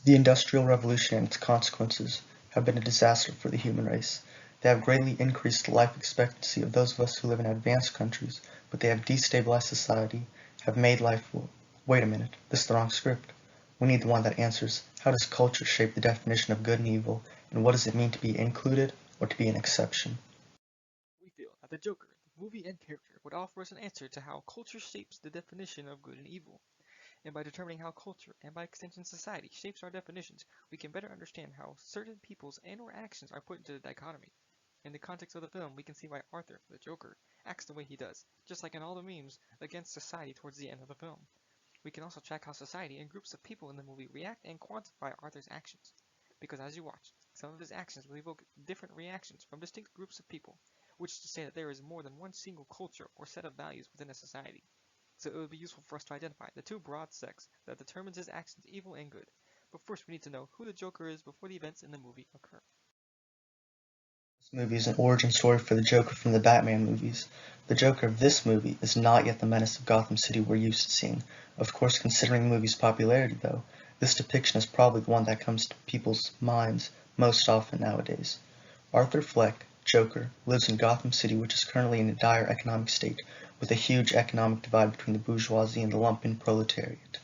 The Industrial Revolution and its consequences have been a disaster for the human race. They have greatly increased the life expectancy of those of us who live in advanced countries, but they have destabilized society, have made life. Wait a minute, this is the wrong script. We need the one that answers, how does culture shape the definition of good and evil, and what does it mean to be included or to be an exception? We feel that the Joker, the movie and character, would offer us an answer to how culture shapes the definition of good and evil. And by determining how culture, and by extension society, shapes our definitions, we can better understand how certain peoples and/or actions are put into the dichotomy. In the context of the film, we can see why Arthur, the Joker, acts the way he does, just like in all the memes against society towards the end of the film. We can also track how society and groups of people in the movie react and quantify Arthur's actions. Because as you watch, some of his actions will evoke different reactions from distinct groups of people, which is to say that there is more than one single culture or set of values within a society. So it would be useful for us to identify the two broad sects that determines his actions evil and good. But first we need to know who the Joker is before the events in the movie occur. This movie is an origin story for the Joker from the Batman movies. The Joker of this movie is not yet the menace of Gotham City we're used to seeing. Of course, considering the movie's popularity, though, this depiction is probably the one that comes to people's minds most often nowadays. Arthur Fleck, Joker, lives in Gotham City, which is currently in a dire economic state, with a huge economic divide between the bourgeoisie and the lumpen proletariat.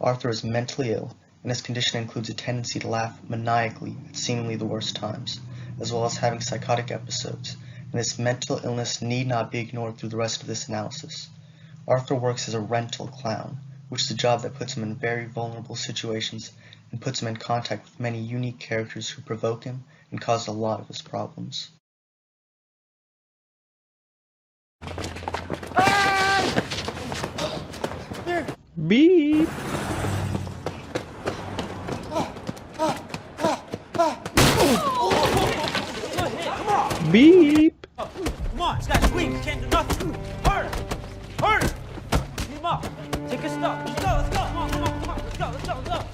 Arthur is mentally ill, and his condition includes a tendency to laugh maniacally at seemingly the worst times, as well as having psychotic episodes, and this mental illness need not be ignored through the rest of this analysis. Arthur works as a rental clown, which is a job that puts him in very vulnerable situations and puts him in contact with many unique characters who provoke him and cause a lot of his problems. Beep! Beep! Come on, this guy's weak. He can't do nothing. Harder! Harder! Beat him up. Take his stuff. Let's go, let's go. Come on, come on, come on. Let's go, let's go, let's go.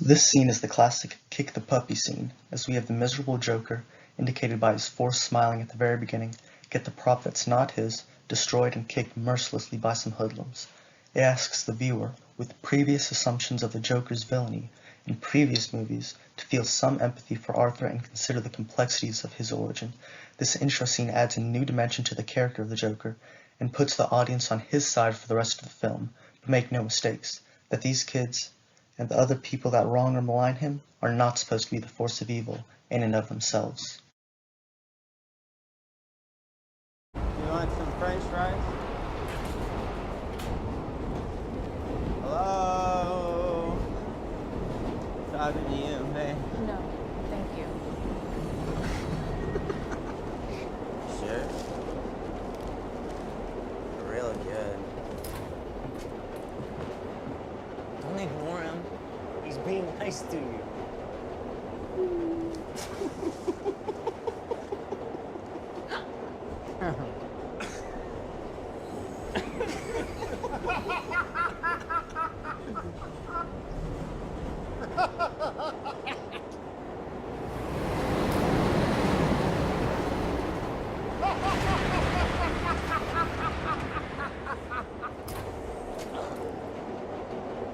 This scene is the classic kick the puppy scene, as we have the miserable Joker, indicated by his forced smiling at the very beginning, get the prop that's not his, destroyed and kicked mercilessly by some hoodlums. It asks the viewer, with previous assumptions of the Joker's villainy in previous movies, to feel some empathy for Arthur and consider the complexities of his origin. This intro scene adds a new dimension to the character of the Joker, and puts the audience on his side for the rest of the film. But make no mistakes, that these kids and the other people that wrong or malign him are not supposed to be the force of evil in and of themselves. You want some french fries? Hello? Talking to you, man. No, thank you. Sure. Real good. Don't ignore him. He's being nice to you.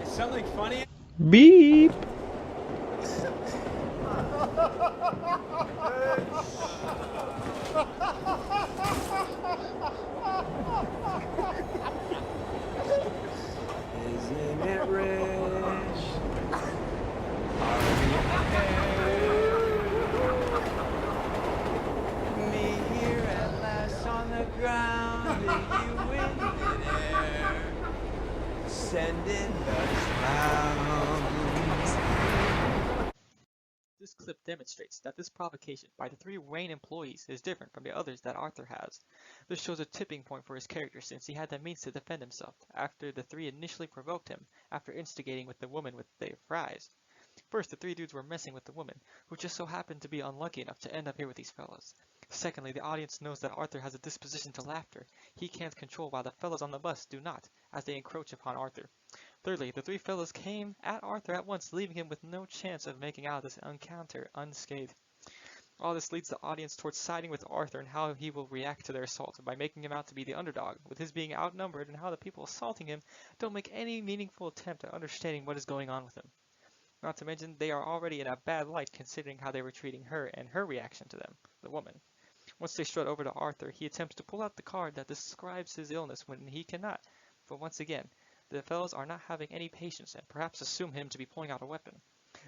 Is something funny? Beep! Isn't it rich? Me here at last on the ground, and you in midair, sending the clowns. This clip demonstrates that this provocation by the three Wayne employees is different from the others that Arthur has. This shows a tipping point for his character since he had the means to defend himself after the three initially provoked him after instigating with the woman with the fries. First, the three dudes were messing with the woman, who just so happened to be unlucky enough to end up here with these fellas. Secondly, the audience knows that Arthur has a disposition to laughter he can't control while the fellas on the bus do not, as they encroach upon Arthur. Thirdly, the three fellows came at Arthur at once, leaving him with no chance of making out of this encounter unscathed. All this leads the audience towards siding with Arthur and how he will react to their assault by making him out to be the underdog, with his being outnumbered and how the people assaulting him don't make any meaningful attempt at understanding what is going on with him. Not to mention, they are already in a bad light considering how they were treating her and her reaction to them, the woman. Once they strut over to Arthur, he attempts to pull out the card that describes his illness when he cannot, but once again, the fellows are not having any patience and perhaps assume him to be pulling out a weapon.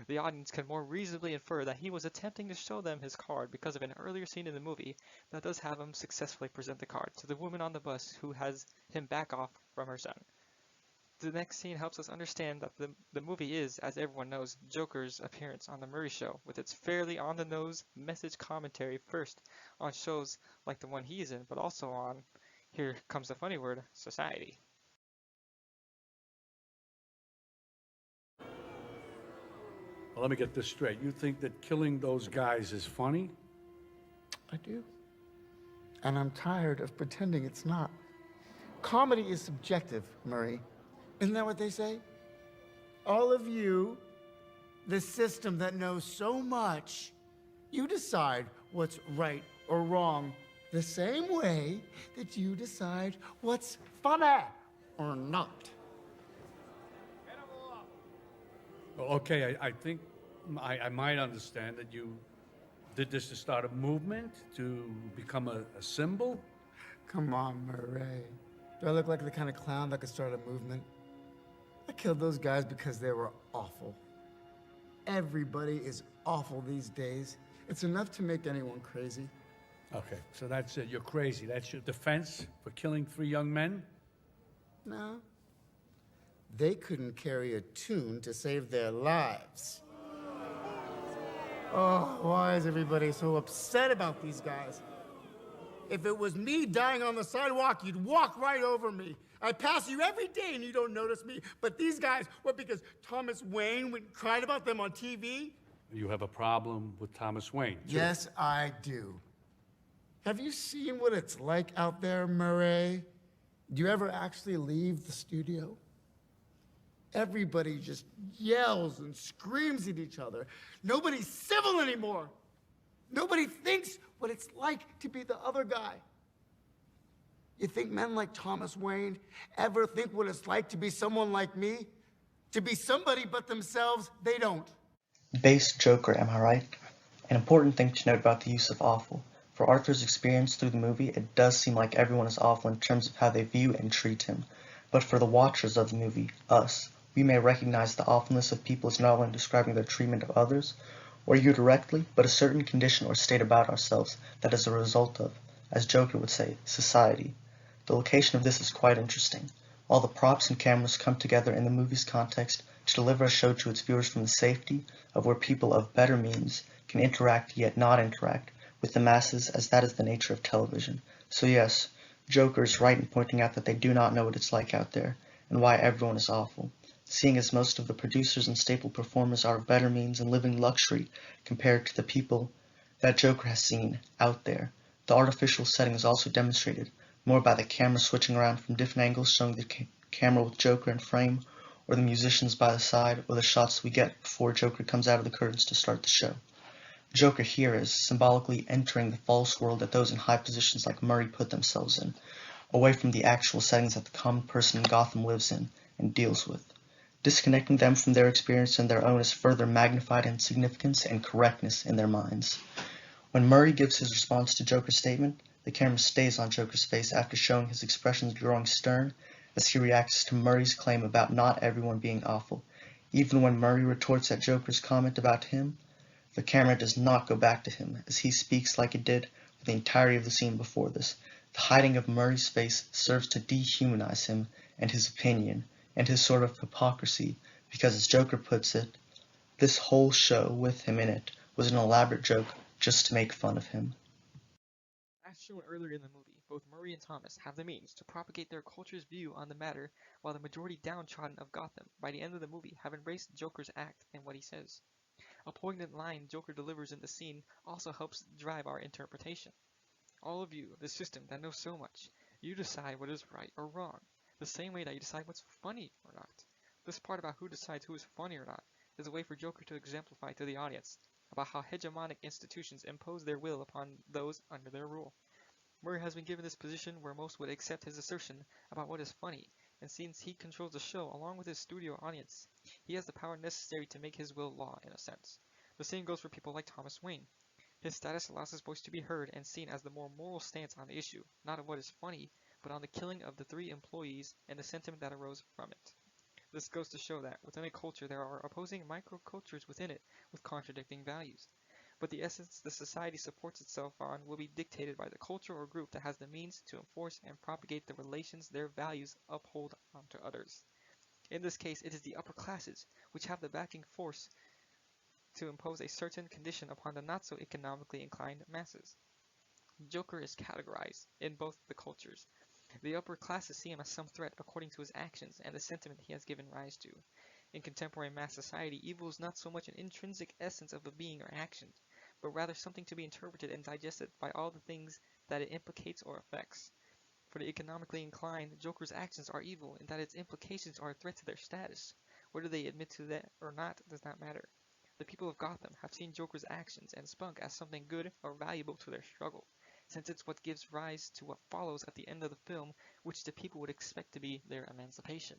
The audience can more reasonably infer that he was attempting to show them his card because of an earlier scene in the movie that does have him successfully present the card to the woman on the bus who has him back off from her son. The next scene helps us understand that the movie is, as everyone knows, Joker's appearance on The Murray Show, with its fairly on-the-nose message commentary first on shows like the one he is in, but also on, here comes the funny word, society. Well, let me get this straight. You think that killing those guys is funny? I do. And I'm tired of pretending it's not. Comedy is subjective, Murray. Isn't that what they say? All of you, the system that knows so much, you decide what's right or wrong the same way that you decide what's funny or not. Well, okay, I think I might understand that you did this to start a movement, to become a symbol. Come on, Murray. Do I look like the kind of clown that could start a movement? I killed those guys because they were awful. Everybody is awful these days. It's enough to make anyone crazy. Okay, so that's it. You're crazy. That's your defense for killing 3 young men? No. They couldn't carry a tune to save their lives. Oh, why is everybody so upset about these guys? If it was me dying on the sidewalk, you'd walk right over me. I pass you every day and you don't notice me. But these guys, what, because Thomas Wayne went and cried about them on TV? You have a problem with Thomas Wayne, too. Yes, I do. Have you seen what it's like out there, Murray? Do you ever actually leave the studio? Everybody just yells and screams at each other. Nobody's civil anymore. Nobody thinks what it's like to be the other guy. You think men like Thomas Wayne ever think what it's like to be someone like me? To be somebody but themselves? They don't. Base Joker, am I right? An important thing to note about the use of awful. For Arthur's experience through the movie, it does seem like everyone is awful in terms of how they view and treat him. But for the watchers of the movie, us, we may recognize the awfulness of people as not only describing their treatment of others, or you directly, but a certain condition or state about ourselves that is a result of, as Joker would say, society. The location of this is quite interesting. All the props and cameras come together in the movie's context to deliver a show to its viewers from the safety of where people of better means can interact yet not interact with the masses, as that is the nature of television. So yes, Joker is right in pointing out that they do not know what it's like out there, and why everyone is awful, seeing as most of the producers and staple performers are of better means and living luxury compared to the people that Joker has seen out there. The artificial setting is also demonstrated more by the camera switching around from different angles showing the camera with Joker in frame, or the musicians by the side, or the shots we get before Joker comes out of the curtains to start the show. Joker here is symbolically entering the false world that those in high positions like Murray put themselves in, away from the actual settings that the common person in Gotham lives in and deals with. Disconnecting them from their experience and their own is further magnified in significance and correctness in their minds. When Murray gives his response to Joker's statement, the camera stays on Joker's face after showing his expressions growing stern as he reacts to Murray's claim about not everyone being awful. Even when Murray retorts at Joker's comment about him, the camera does not go back to him, as he speaks like it did for the entirety of the scene before this. The hiding of Murray's face serves to dehumanize him and his opinion, and his sort of hypocrisy, because as Joker puts it, this whole show with him in it was an elaborate joke just to make fun of him. As shown earlier in the movie, both Murray and Thomas have the means to propagate their culture's view on the matter, while the majority downtrodden of Gotham, by the end of the movie, have embraced Joker's act and what he says. A poignant line Joker delivers in the scene also helps drive our interpretation. All of you, the system that knows so much, you decide what is right or wrong, the same way that you decide what's funny or not. This part about who decides who is funny or not is a way for Joker to exemplify to the audience about how hegemonic institutions impose their will upon those under their rule. Murray has been given this position where most would accept his assertion about what is funny, and since he controls the show along with his studio audience, he has the power necessary to make his will law in a sense. The same goes for people like Thomas Wayne. His status allows his voice to be heard and seen as the more moral stance on the issue, not of what is funny, but on the killing of the 3 employees and the sentiment that arose from it. This goes to show that within a culture there are opposing microcultures within it with contradicting values. But the essence the society supports itself on will be dictated by the culture or group that has the means to enforce and propagate the relations their values uphold onto others. In this case, it is the upper classes which have the backing force to impose a certain condition upon the not so economically inclined masses. Joker is categorized in both the cultures. The upper classes see him as some threat according to his actions and the sentiment he has given rise to. In contemporary mass society, evil is not so much an intrinsic essence of a being or action, but rather something to be interpreted and digested by all the things that it implicates or affects. For the economically inclined, Joker's actions are evil in that its implications are a threat to their status. Whether they admit to that or not does not matter. The people of Gotham have seen Joker's actions and Spunk as something good or valuable to their struggle, since it's what gives rise to what follows at the end of the film, which the people would expect to be their emancipation.